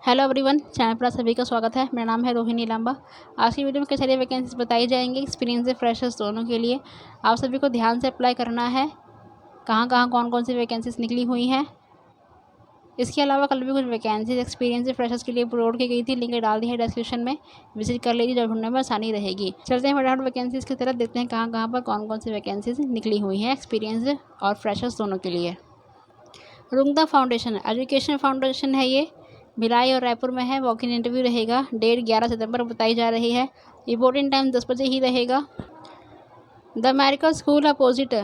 Hello everyone, channel पर आप सभी का स्वागत है। मेरा नाम है रोहिणी लांबा। आज की वीडियो में कई सारी वैकेंसीज बताई जाएंगी, एक्सपीरियंस से फ्रेशर्स दोनों के लिए। आप सभी को ध्यान से अप्लाई करना है। कहाँ कहाँ कौन कौन सी वैकेंसीज निकली हुई हैं। इसके अलावा कल भी कुछ वैकेंसीज एक्सपीरियंस से फ्रेशर्स के लिए अपलोड की गई थी, लिंक डाल दी है डिस्क्रिप्शन में, विजिट कर लीजिए, जब ढूंढने में आसानी रहेगी। चलते हैं फटाफट वैकेंसीज की तरफ, देखते हैं कहाँ कहाँ पर कौन कौन सी वैकेंसीज निकली हुई हैं एक्सपीरियंस और फ्रेशर्स दोनों के लिए। रुंगता फाउंडेशन एजुकेशन फाउंडेशन है ये, भिलाई और रायपुर में है। वॉक इन इंटरव्यू रहेगा। डेट 11 सितंबर बताई जा रही है। रिपोर्टिंग टाइम 10 बजे ही रहेगा। द अमेरिकन स्कूल अपोजिट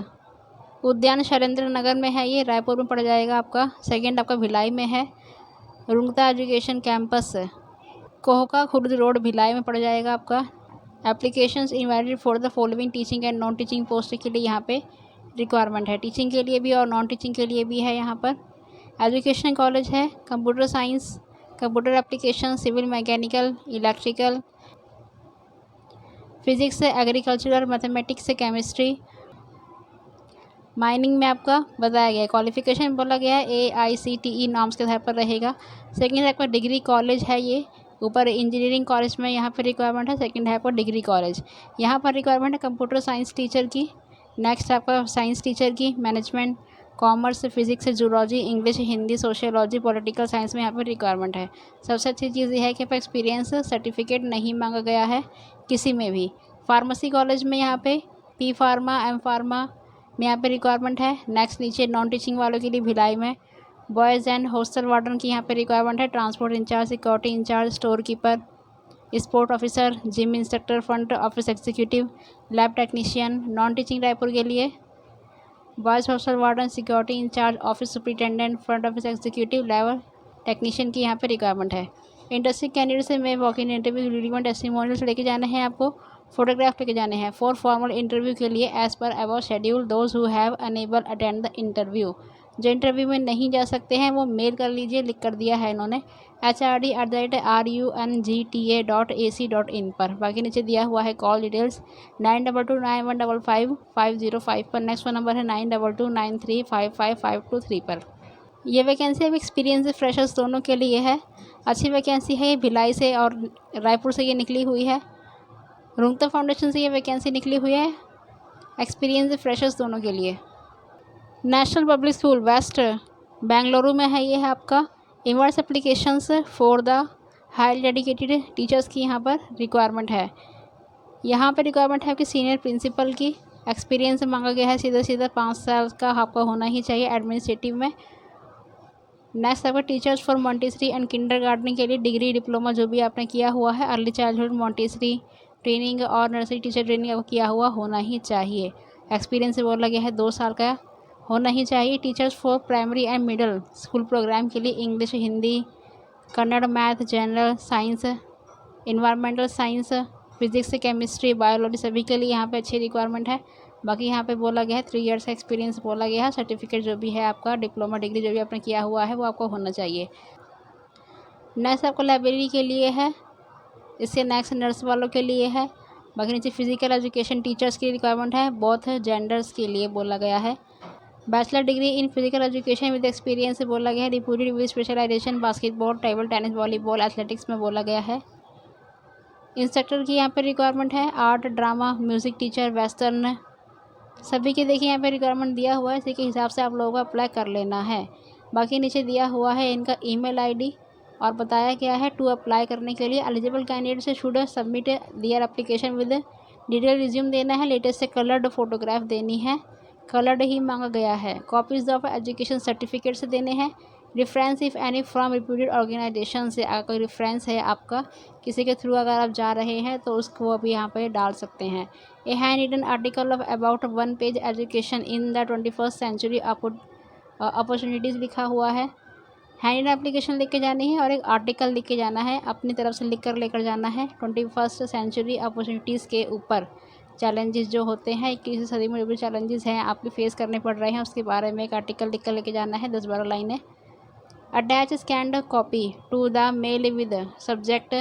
उद्यान शैलेंद्र नगर में है ये, रायपुर में पड़ जाएगा आपका। सेकंड आपका भिलाई में है। Rungta education campus Kohka Khurd road Bhilai में पड़ जाएगा आपका। Applications invited for the following teaching and non teaching post के लिए यहाँ पे रिक्वायरमेंट है। टीचिंग के लिए भी और नॉन टीचिंग के लिए भी है यहाँ पर। एजुकेशन कॉलेज है computer science, computer application, civil mechanical, electrical, physics, agricultural, mathematics से केमिस्ट्री, माइनिंग में आपका बताया गया है। क्वालिफिकेशन बोला गया है AICTE नॉर्म्स के आधार पर रहेगा। सेकंड आपका डिग्री कॉलेज है ये, ऊपर इंजीनियरिंग कॉलेज में यहाँ पर रिक्वायरमेंट है। सेकंड है आपका डिग्री कॉलेज, यहाँ पर रिक्वायरमेंट है कंप्यूटर साइंस टीचर की। नेक्स्ट आपका साइंस टीचर की, management, commerce, physics, zoology, English, Hindi, sociology, political science में यहाँ पर रिक्वायरमेंट है। सबसे अच्छी चीज़ ये है कि एक्सपीरियंस सर्टिफिकेट नहीं मांगा गया है किसी में भी। फार्मेसी कॉलेज में यहाँ पे P फार्मा, M फार्मा में यहाँ पे रिक्वायरमेंट है। नेक्स्ट नीचे नॉन टीचिंग वालों के लिए भिलाई में बॉयज़ एंड हॉस्टल वार्डन की यहाँ पे रिक्वायरमेंट है। Transport incharge, security incharge, store keeper, sport officer, gym instructor, front office executive, lab technician. Non teaching Raipur के लिए boys hostel warden, security incharge, office superintendent, front office executive, lab technician की यहाँ पे requirement है। Industry candidate से मैं walk in interview relevant testimonials लेके जाने हैं आपको, फोटोग्राफ लेके जाने हैं। फॉर फॉर्मल इंटरव्यू के लिए as per about schedule those who have unable attend the interview, जो इंटरव्यू में नहीं जा सकते हैं वो मेल कर लीजिए, लिख कर दिया है इन्होंने HRD@RUNGTA.AC.in पर। बाकी नीचे दिया हुआ है कॉल डिटेल्स 9229155505 पर। नेक्स्ट वन नंबर है 9229355552 पर। ये वैकेंसी अब एक्सपीरियंस फ्रेशर्स दोनों के लिए है। अच्छी वैकेंसी है। ये भिलाई से और रायपुर से ये निकली हुई है। रुंगता फाउंडेशन से ये वैकेंसी निकली हुई है एक्सपीरियंस फ्रेशर्स दोनों के लिए। National public school west Bengaluru में है ये है आपका। इमर्स applications for the highly dedicated teachers की यहाँ पर रिक्वायरमेंट है। यहाँ पर रिक्वायरमेंट है आपकी सीनियर प्रिंसिपल की। एक्सपीरियंस मांगा गया है सीधा सीधा 5 साल का आपका होना ही चाहिए एडमिनिस्ट्रेटिव में। नेक्स्ट आपका टीचर्स फॉर मॉन्टेसरी एंड किंडरगार्टनिंग के लिए डिग्री डिप्लोमा जो भी आपने किया हुआ है, अर्ली चाइल्डहुड मॉन्टेसरी ट्रेनिंग और नर्सरी टीचर ट्रेनिंग आपको किया हुआ होना ही चाहिए। एक्सपीरियंस से बोला गया है 2 साल का होना ही चाहिए। Teachers for primary and middle school program के लिए English, Hindi, Kannada, math, general science, environmental science, physics, chemistry, biology सभी के लिए यहाँ पे अच्छी रिक्वायरमेंट है। बाकी यहाँ पे बोला गया है 3 ईयर्स का एक्सपीरियंस बोला गया है। सर्टिफिकेट जो भी है आपका, डिप्लोमा डिग्री जो भी आपने किया हुआ है वो आपको होना चाहिए। नेक्स्ट आपको लाइब्रेरी के लिए है। इससे नेक्स्ट नर्स वालों के लिए है। बाकी नीचे फिजिकल एजुकेशन टीचर्स की रिक्वायरमेंट है, बोथ जेंडर्स के लिए बोला गया है। Bachelor degree in physical education with experience से बोला गया है। Reputed with specialization basketball, table tennis, volleyball, athletics में बोला गया है। इंस्ट्रक्टर की यहाँ पर रिक्वायरमेंट है। Art, drama, music teacher, western सभी के देखिए यहाँ पे रिक्वायरमेंट दिया हुआ है। इसी के हिसाब से आप लोगों को अप्लाई कर लेना है। बाकी नीचे दिया हुआ है इनका ईमेल आईडी और बताया गया है टू अप्लाई करने के लिए एलिजिबल कैंडिडेट से should submit their application with detail resume देना है। लेटेस्ट से कलर्ड फोटोग्राफ देनी है, कलर्ड ही मांगा गया है। कॉपीज ऑफ एजुकेशन सर्टिफिकेट से देने हैं। Reference if any from reputed organisation से, अगर कोई रेफरेंस है आपका किसी के थ्रू अगर आप जा रहे हैं तो उसको भी यहाँ पे डाल सकते हैं। A hand written article of about 1 page education in the 21st century opportunities लिखा हुआ है। हैंड रिटन एप्लीकेशन लिख के जानी है और एक आर्टिकल लिख के जाना है, अपनी तरफ से लिख कर लेकर जाना है। 21st सेंचुरी अपॉर्चुनिटीज़ के ऊपर चैलेंजेस जो होते हैं 21वीं सदी में जो भी चैलेंजेस हैं आपके फेस करने पड़ रहे हैं उसके बारे में एक आर्टिकल लिख कर लेके जाना है, 10-12 लाइनें। Attach scanned copy to the mail with subject.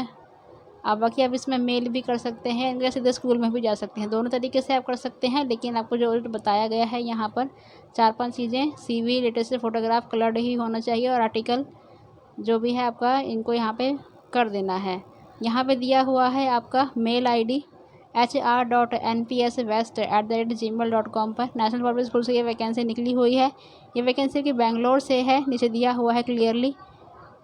अब बाकी आप इसमें मेल भी कर सकते हैं, इनका सीधे स्कूल में भी जा सकते हैं, दोनों तरीके से आप कर सकते हैं। लेकिन आपको जो बताया गया है यहाँ पर 4-5 चीज़ें, CV, लेटेस्ट फोटोग्राफ, कलर्ड ही होना चाहिए और आर्टिकल जो भी है आपका इनको यहाँ पे कर देना है। यहाँ पे दिया हुआ है आपका मेल ID hr.npswest@gmail.com पर। नेशनल पब्लिक स्कूल से ये वैकेंसी निकली हुई है। ये वैकेंसी की बेंगलोर से है। नीचे दिया हुआ है क्लियरली,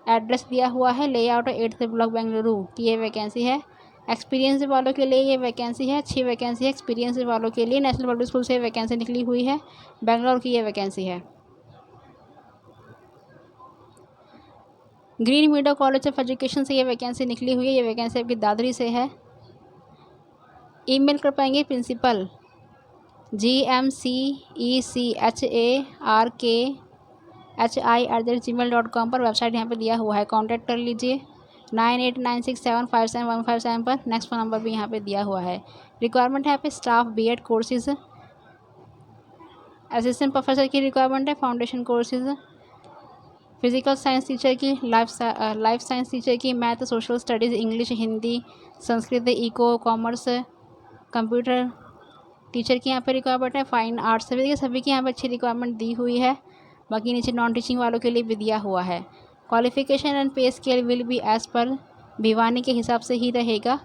एड्रेस दिया हुआ है लेआउट 8th ब्लॉक बेंगलुरु की ये वैकेंसी है। एक्सपीरियंस वालों के लिए ये वैकेंसी है, अच्छी वैकेंसी है एक्सपीरियंस वालों के लिए। नेशनल पब्लिक स्कूल से वैकेंसी निकली हुई है, बेंगलोर की ये वैकेंसी है। ग्रीन मीडो कॉलेज ऑफ एजुकेशन से ये वैकेंसी निकली हुई है। ये वैकेंसी आपकी दादरी से है। ईमेल कर पाएंगे प्रिंसिपल gmchharkhi@gmail.com पर। वेबसाइट यहाँ पे दिया हुआ है, कॉन्टैक्ट कर लीजिए 9896757157 पर। नेक्स्ट फ़ोन नंबर भी यहाँ पे दिया हुआ है। रिक्वायरमेंट है यहाँ पे staff B.Ed courses, assistant professor की रिक्वायरमेंट है, foundation courses, physical science teacher की, लाइफ साइंस टीचर की, math, social studies, English, Hindi, Sanskrit, eco, commerce, computer teacher की यहाँ पर रिक्वायरमेंट है। फाइन आर्ट्स सभी की यहाँ पर अच्छी रिक्वायरमेंट दी हुई है। बाकी नीचे नॉन टीचिंग वालों के लिए भी दिया हुआ है। क्वालिफिकेशन एंड पे scale will be as per Bhiwani के हिसाब से ही रहेगा।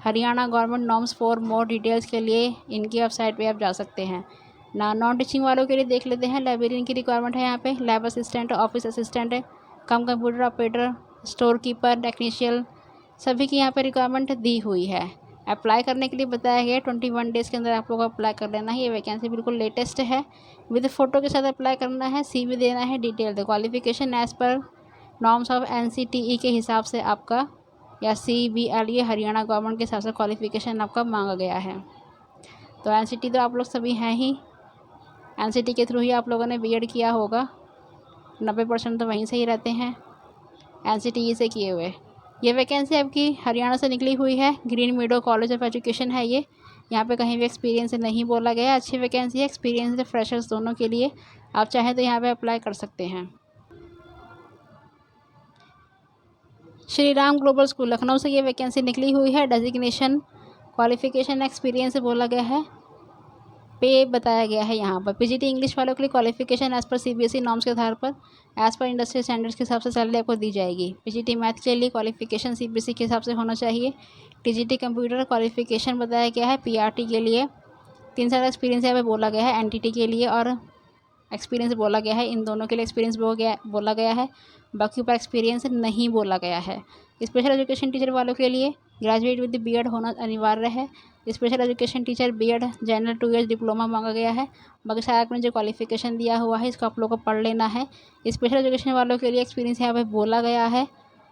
Haryana government norms. For more details के लिए इनकी वेबसाइट पे आप जा सकते हैं। नॉन टीचिंग वालों के लिए देख लेते हैं। लाइब्रेरियन की रिक्वायरमेंट है यहाँ पे, lab assistant, office assistant, cum computer operator, store keeper, technician, सभी की यहाँ पे रिक्वायरमेंट दी हुई है। अप्लाई करने के लिए बताया गया 21 डेज़ के अंदर आप लोगों को अप्लाई कर लेना है। ये वैकेंसी बिल्कुल लेटेस्ट है, विद फ़ोटो के साथ अप्लाई करना है, CV देना है, detail they. Qualification as per norms of NCTE के हिसाब से आपका, या CBL, ये हरियाणा गवर्नमेंट के हिसाब से क्वालिफिकेशन आपका मांगा गया है। तो NCT तो आप लोग सभी हैं ही, NCT के थ्रू ही आप लोगों ने B.Ed किया होगा। 90% तो वहीं से ही रहते हैं NCTE से किए हुए। ये वैकेंसी आपकी हरियाणा से निकली हुई है। ग्रीन मीडो कॉलेज ऑफ एजुकेशन है ये। यहाँ पे कहीं भी एक्सपीरियंस नहीं बोला गया। अच्छी वैकेंसी है, एक्सपीरियंस है, फ्रेशर्स दोनों के लिए। आप चाहें तो यहाँ पे अप्लाई कर सकते हैं। श्री राम ग्लोबल स्कूल लखनऊ से ये वैकेंसी निकली हुई है। डेजिग्नेशन, क्वालिफिकेशन, एक्सपीरियंस बोला गया है, पे बताया गया है यहाँ पर। PGT इंग्लिश वालों के लिए qualification as per CBSE norms के आधार पर, एज़ पर इंडस्ट्री स्टैंडर्ड्स के हिसाब से सैलरी आपको दी जाएगी। PGT मैथ के लिए क्वालिफिकेशन CBSE के हिसाब से होना चाहिए। TGT कंप्यूटर क्वालिफिकेशन बताया गया है। PRT के लिए 3 साल का एक्सपीरियंस यहाँ पे बोला गया है। NTT के लिए और एक्सपीरियंस बोला गया है, इन दोनों के लिए एक्सपीरियंस बोला गया है। बाकी ऊपर एक्सपीरियंस नहीं बोला गया है। स्पेशल एजुकेशन टीचर वालों के लिए ग्रेजुएट विद B.Ed होना अनिवार्य है। Special education teacher B.Ed general 2 years diploma मांगा गया है। बाकी सारा आपने जो क्वालिफिकेशन दिया हुआ है इसको आप लोगों को पढ़ लेना है। स्पेशल एजुकेशन वालों के लिए एक्सपीरियंस यहाँ पे बोला गया है,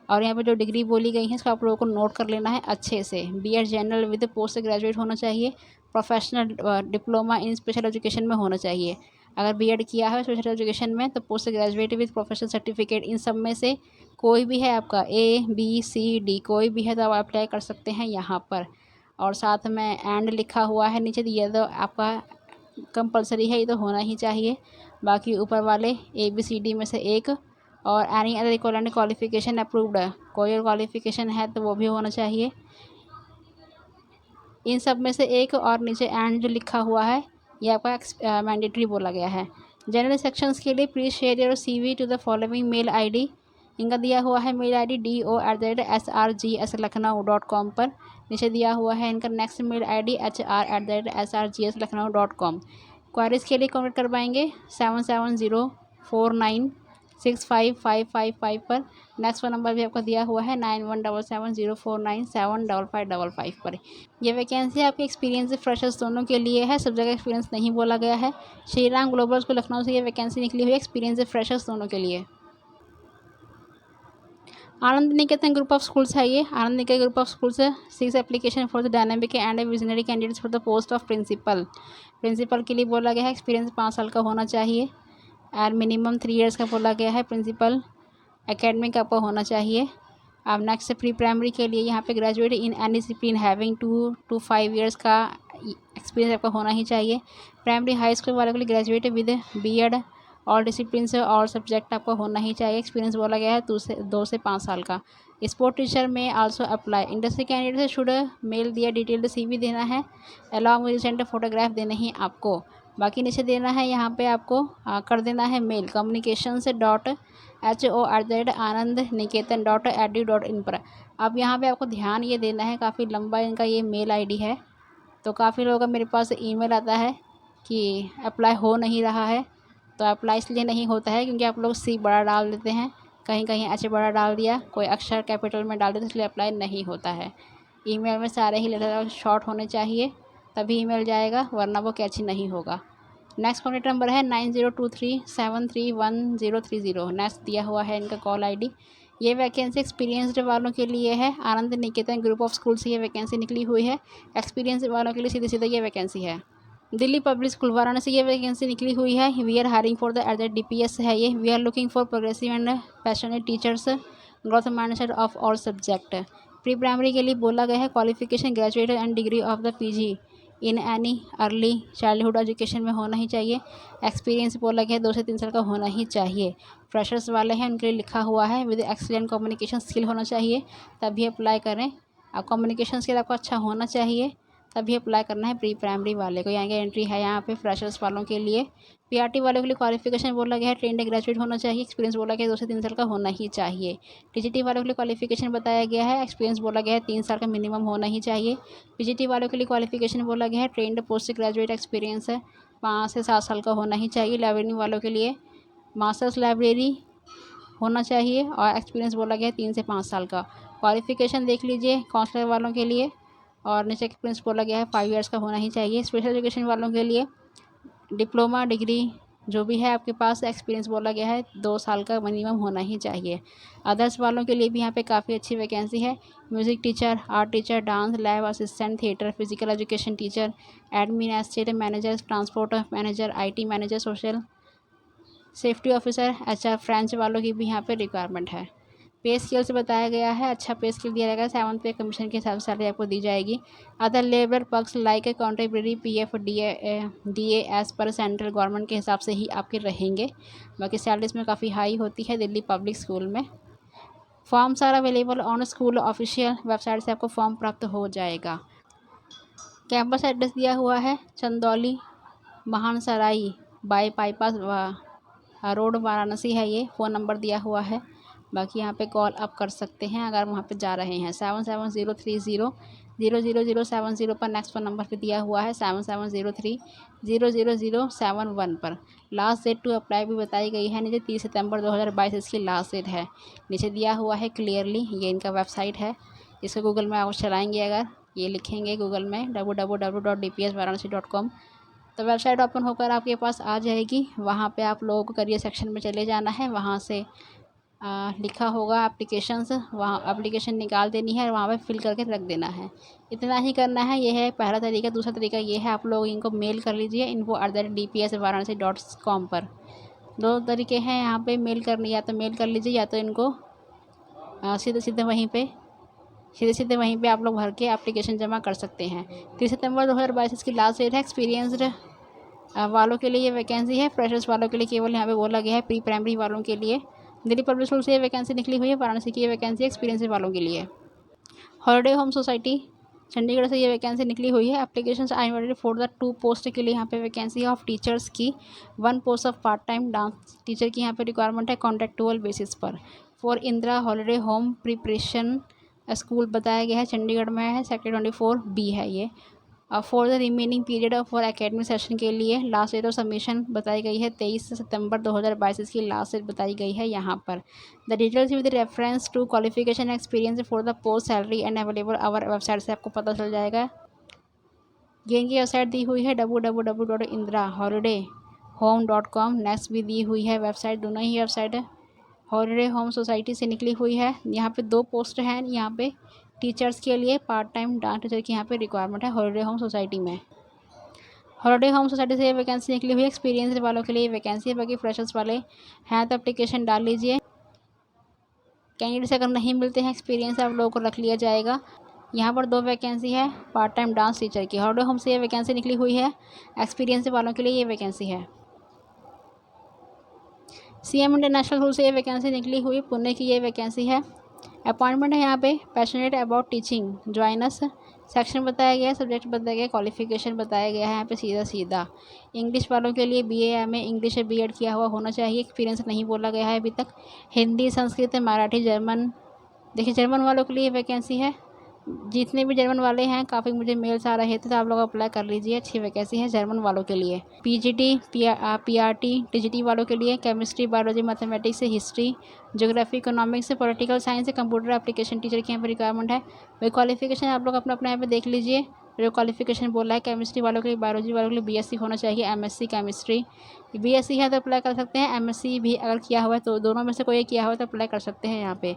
और यहाँ पे जो डिग्री बोली गई है इसको आप लोगों को नोट कर लेना है अच्छे से। B.Ed general with post graduate होना चाहिए। Professional diploma in special education में होना चाहिए। अगर B.Ed किया है स्पेशल एजुकेशन में तो post graduate with professional certificate, इन सब में से कोई भी है आपका A, B, C, D कोई भी है तो आप अप्लाई कर सकते हैं यहाँ पर। और साथ में एंड लिखा हुआ है नीचे, ये तो आपका कंपलसरी है, ये तो होना ही चाहिए। बाकी ऊपर वाले ABCD में से एक, और any other equivalent qualification approved है, कोई और क्वालिफिकेशन है तो वो भी होना चाहिए। इन सब में से एक, और नीचे एंड जो लिखा हुआ है ये आपका मैंडेटरी बोला गया है। जनरल सेक्शंस के लिए please share your CV to the following mail ID। इनका दिया हुआ है मेल ID do@srgslakhnau.com पर। नीचे दिया हुआ है इनका next mail ID hr@srgslakhnau.com। Queries के लिए कॉन्टेक्ट कर पाएंगे 7704965555 पर। नेक्स्ट फ़ोन नंबर भी आपका दिया हुआ है 917704975555 पर। यह वैकेंसी आपके एक्सपीरियंस फ्रेशर्स दोनों के लिए है, सब जगह एक्सपीरियंस नहीं बोला गया है। श्री राम ग्लोबल स्कूल लखनऊ से ये वैकेंसी निकली हुई है, एक्सपीरियंस फ्रेशर्स दोनों के लिए। Anand Niketan group of schools है ये। Anand Niketan group of schools seeks application for the dynamic and visionary candidates for the post of principal. Principal के लिए बोला गया है एक्सपीरियंस 5 साल का होना चाहिए, और मिनिमम 3 ईयर्स का बोला गया है। प्रिंसिपल एकेडमिक आपका होना चाहिए। अब नेक्स्ट प्री प्राइमरी के लिए यहाँ पे graduate in any discipline having 2 to 5 years का एक्सपीरियंस आपका होना ही चाहिए। प्राइमरी हाई स्कूल वालों के लिए graduate with B.Ed all discipline से और सब्जेक्ट आपका होना ही चाहिए। एक्सपीरियंस बोला गया है 2 से 5 साल का। स्पोर्ट टीचर में आल्सो अप्लाई। इंडस्ट्री कैंडिडेट से शुड मेल दिया डिटेल्ड CV देना है, अलॉन्ग विद रिसेंट फोटोग्राफ देने ही आपको। बाकी नीचे देना है यहाँ पे आपको कर देना है मेल communications.ho@anandniketan.edu.in पर। अब यहाँ पे आपको ध्यान ये देना है, काफ़ी लंबा इनका ये मेल आईडी है, तो काफ़ी लोगों का मेरे पास ईमेल आता है कि अप्लाई हो नहीं रहा है। तो अप्लाई इसलिए नहीं होता है क्योंकि आप लोग सी बड़ा डाल देते हैं, कहीं कहीं एच बड़ा डाल दिया, कोई अक्षर कैपिटल में डाल दिया, इसलिए अप्लाई नहीं होता है। ईमेल में सारे ही लेटर शॉर्ट होने चाहिए, तभी ईमेल जाएगा, वरना वो कैच नहीं होगा। नेक्स्ट कॉन्टैक्ट नंबर है 9023731030। नेक्स्ट दिया हुआ है इनका कॉल आईडी। ये वैकेंसी एक्सपीरियंसड वालों के लिए है। आनंद निकेतन ग्रुप ऑफ स्कूल से ये वैकेंसी निकली हुई है। एक्सपीरियंस वालों के लिए सीधे सीधे ये वैकेंसी है। दिल्ली पब्लिक स्कूल वाराणसी ये वैकेंसी निकली हुई है। We are hiring for the DPS है ये। We are looking for progressive and passionate teachers, growth mindset of all subject. Pre primary के लिए बोला गया है qualification graduate and degree of the PG in any early childhood education में होना ही चाहिए। एक्सपीरियंस बोला गया है 2 से 3 साल का होना ही चाहिए। फ्रेशर्स वाले हैं उनके लिए लिखा हुआ है विद एक्सीलेंट कम्युनिकेशन स्किल होना चाहिए, तभी अप्लाई करें। अब कम्युनिकेशन स्किल आपको अच्छा होना चाहिए, तभी अप्लाई करना है प्री प्राइमरी वाले को। यहाँ की एंट्री है यहाँ पे फ्रेशर्स वालों के लिए। PRT वालों के लिए क्वालिफिकेशन बोला गया है ट्रेंड ग्रेजुएट होना चाहिए। एक्सपीरियंस बोला गया है 2 से 3 साल का होना ही चाहिए। TGT वालों के लिए क्वालिफिकेशन बताया गया है, एक्सपीरियंस बोला गया है 3 साल का मिनिमम होना ही चाहिए। PGT वालों के लिए क्वालिफिकेशन बोला गया है ट्रेंड पोस्ट ग्रेजुएट एक्सपीरियंस है 5 से 7 साल का होना ही चाहिए। लाइब्रेरी वालों के लिए मास्टर्स लाइब्रेरी होना चाहिए और एक्सपीरियंस बोला गया है 3 से 5 साल का। क्वालिफिकेशन देख लीजिए काउंसलर वालों के लिए, और नीचे एक्सपीरियंस बोला गया है 5 ईयर्स का होना ही चाहिए। स्पेशल एजुकेशन वालों के लिए डिप्लोमा डिग्री जो भी है आपके पास, एक्सपीरियंस बोला गया है 2 साल का मिनिमम होना ही चाहिए। अदर्स वालों के लिए भी यहाँ पे काफ़ी अच्छी वैकेंसी है। Music teacher, art teacher, dance lab assistant, theatre, physical education teacher, administrative manager, transport manager, IT manager, social safety officer, HR French वालों की भी यहाँ पे रिक्वायरमेंट है। पे स्केल से बताया गया है, अच्छा पे स्केल दिया जाएगा। 7th पे कमीशन के हिसाब से सैलरी आपको दी जाएगी। Other labour perks like contributory PF DA as per central government के हिसाब से ही आपके रहेंगे। बाकी सैलरीज में काफ़ी हाई होती है दिल्ली पब्लिक स्कूल में। Forms are available on school official website से आपको फॉर्म प्राप्त हो जाएगा। कैंपस एड्रेस दिया हुआ है चंदौली महानसराई बाईपास रोड वाराणसी है ये। फ़ोन नंबर दिया हुआ है, बाकी यहाँ पे कॉल आप कर सकते हैं अगर वहाँ पे जा रहे हैं। 7703000070 पर। नेक्स्ट फ़ोन नंबर पे दिया हुआ है 7703000071 पर। लास्ट डेट टू अप्लाई भी बताई गई है नीचे 30 सितंबर 2022 इसकी लास्ट डेट है। नीचे दिया हुआ है क्लियरली, ये इनका वेबसाइट है। इसको गूगल में आप चलाएँगे अगर, ये लिखेंगे गूगल में www.dpsvaranasi.com, तो वेबसाइट ओपन होकर आपके पास आ जाएगी। वहाँ पे आप लोगों को करियर सेक्शन में चले जाना है, वहाँ से लिखा होगा एप्लीकेशंस, वहाँ एप्लीकेशन निकाल देनी है और वहाँ पे फिल करके रख देना है। इतना ही करना है, ये है पहला तरीका। दूसरा तरीका ये है, आप लोग इनको मेल कर लीजिए info@dpsvaranasi.com पर। 2 तरीके हैं यहाँ पे मेल करने, या तो मेल कर लीजिए या तो इनको सीधे सीधे वहीं पे आप लोग भर के एप्लीकेशन जमा कर सकते हैं। 30 सितंबर 2022 इसकी लास्ट डेट है। एक्सपीरियंसड वालों के लिए ये वैकेंसी है। फ्रेशर्स वालों के लिए केवल यहाँ पे बोला गया है प्री प्राइमरी वालों के लिए। दिल्ली पब्लिक स्कूल से ये वैकेंसी निकली हुई है। वाराणसी की ये वैकेंसी एक्सपीरियंस वालों के लिए। हॉलीडे होम सोसाइटी चंडीगढ़ से ये वैकेंसी निकली हुई है। Applications I invited for the 2 post के लिए यहाँ पे वैकेंसी ऑफ टीचर्स की। 1 post of part time dance teacher की यहाँ पे रिक्वायरमेंट है कॉन्ट्रेक्चुअल बेसिस पर। For Indira holiday home preparation school बताया गया है, चंडीगढ़ में है, सेक्टर 24B है ये। For the remaining period for academic session के लिए लास्ट डेट ऑफ सबमिशन बताई गई है 23 सितंबर 2022 इसकी लास्ट डेट बताई गई है यहाँ पर। The details with reference to qualification experience for the post salary and available our website से आपको पता चल जाएगा। ये इनकी वेबसाइट दी हुई है www.indiraholiday.home.com। नेक्स्ट भी दी हुई है वेबसाइट, दोनों ही वेबसाइट है हॉलीडे होम सोसाइटी से निकली हुई है। यहाँ पे 2 पोस्ट हैं यहाँ पे टीचर्स के लिए, पार्ट टाइम डांस टीचर की यहाँ पे रिक्वायरमेंट है हॉलीडे होम सोसाइटी में। हॉलीडे होम सोसाइटी से ये वैकेंसी निकली हुई है। एक्सपीरियंस वालों के लिए वैकेंसी है, बाकी फ्रेशर्स वाले हैं तो एप्लीकेशन डाल लीजिए। कैंडिडेट्स अगर नहीं मिलते हैं एक्सपीरियंस आप लोगों को रख लिया जाएगा। यहाँ पर 2 वैकेंसी है पार्ट टाइम डांस टीचर की। हॉलीडे होम से ये वैकेंसी निकली हुई है। एक्सपीरियंस वालों के लिए ये वैकेंसी है। CM इंटरनेशनल स्कूल से ये वैकेंसी निकली हुई, पुणे की ये वैकेंसी है। अपॉइंटमेंट है यहाँ पे passionate about teaching join us section बताया गया है, सब्जेक्ट बताया गया है, क्वालिफिकेशन बताया गया है यहाँ पे सीधा सीधा। इंग्लिश वालों के लिए BA MA इंग्लिश से B.Ed किया हुआ होना चाहिए, एक्सपीरियंस नहीं बोला गया है अभी तक। हिंदी, संस्कृत, मराठी, जर्मन, देखिए जर्मन वालों के लिए वैकेंसी है। जितने भी जर्मन वाले हैं, काफ़ी मुझे मेल्स आ रहे थे, तो आप लोग अप्लाई कर लीजिए, अच्छी वैकेंसी है जर्मन वालों के लिए। PGT PRT TGT वालों के लिए chemistry, biology, mathematics, history, geography, economics, political science, computer application teacher की यहाँ पर रिक्वायरमेंट है। वही क्वालिफिकेशन आप लोग अपना अपना यहाँ पे देख लीजिए। जो क्वालिफिकेशन बोला है, केमिस्ट्री वालों के लिए, बायोलॉजी वालों के लिए BSc होना चाहिए, MSc केमिस्ट्री। BSc है तो अप्लाई कर सकते हैं, MSc भी अगर किया हुआ है तो दोनों में से कोई किया हुआ है तो अप्लाई कर सकते हैं यहाँ पे।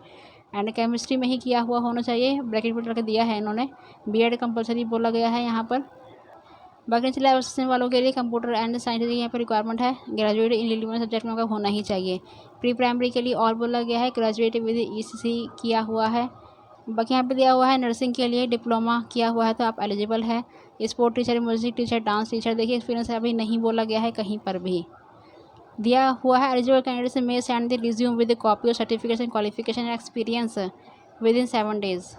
एंड केमिस्ट्री में ही किया हुआ होना चाहिए, ब्रैकेट में करके दिया है इन्होंने। B.Ed कंपलसरी बोला गया है यहाँ पर। बाकी लैब असिस्टेंट वालों के लिए कंप्यूटर एंड साइंस की यहाँ पर रिक्वायरमेंट है, ग्रेजुएट इन रिलेवेंट सब्जेक्ट में होना ही चाहिए। प्री प्राइमरी के लिए और बोला गया है ग्रेजुएट विद ECC किया हुआ है। बाकी यहाँ पे दिया हुआ है नर्सिंग के लिए डिप्लोमा किया हुआ है तो आप एलिजिबल है। Sport teacher, music teacher, dance teacher, देखिए एक्सपीरियंस अभी नहीं बोला गया है कहीं पर भी। दिया हुआ है eligible candidates may send the resume with copy और certification qualification and experience within 7 days.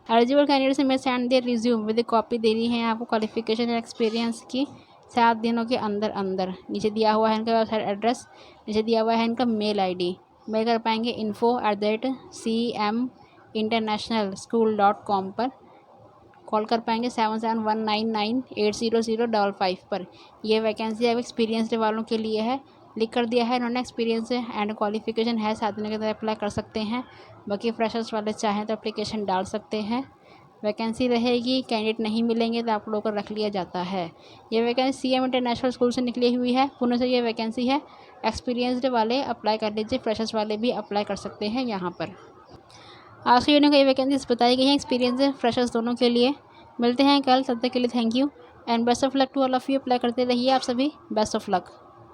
Eligible candidates may send the resume with copy देनी है आपको क्वालिफिकेशन एंड एक्सपीरियंस की 7 दिनों के अंदर अंदर। नीचे दिया हुआ है इनका वेबसाइट एड्रेस, नीचे दिया हुआ है इनका मेल ID। मेल कर पाएंगे info@cminternationalschool.com पर। कॉल कर पाएंगे 7719980055 पर। यह वैकेंसी अब एक्सपीरियंसड वालों के लिए है, लिख कर दिया है इन्होंने। एक्सपीरियंस एंड क्वालिफिकेशन है, 7 दिन के अंदर अप्लाई कर सकते हैं। बाकी फ्रेशर्स वाले चाहें तो एप्लीकेशन डाल सकते हैं। वैकेंसी रहेगी, कैंडिडेट नहीं मिलेंगे तो आप लोगों को रख लिया जाता है। ये वैकेंसी CM इंटरनेशनल स्कूल से निकली हुई है, पुणे से ये वैकेंसी है। एक्सपीरियंसड वाले अप्लाई कर लीजिए, फ्रेशर्स वाले भी अप्लाई कर सकते हैं यहाँ पर। आज की वीडियो में ये वैकेंसीज बताई गई हैं एक्सपीरियंस फ्रेशर्स दोनों के लिए। मिलते हैं कल, तब तक के लिए thank you and best of luck to all of you. Apply करते रहिए आप सभी, बेस्ट ऑफ लक।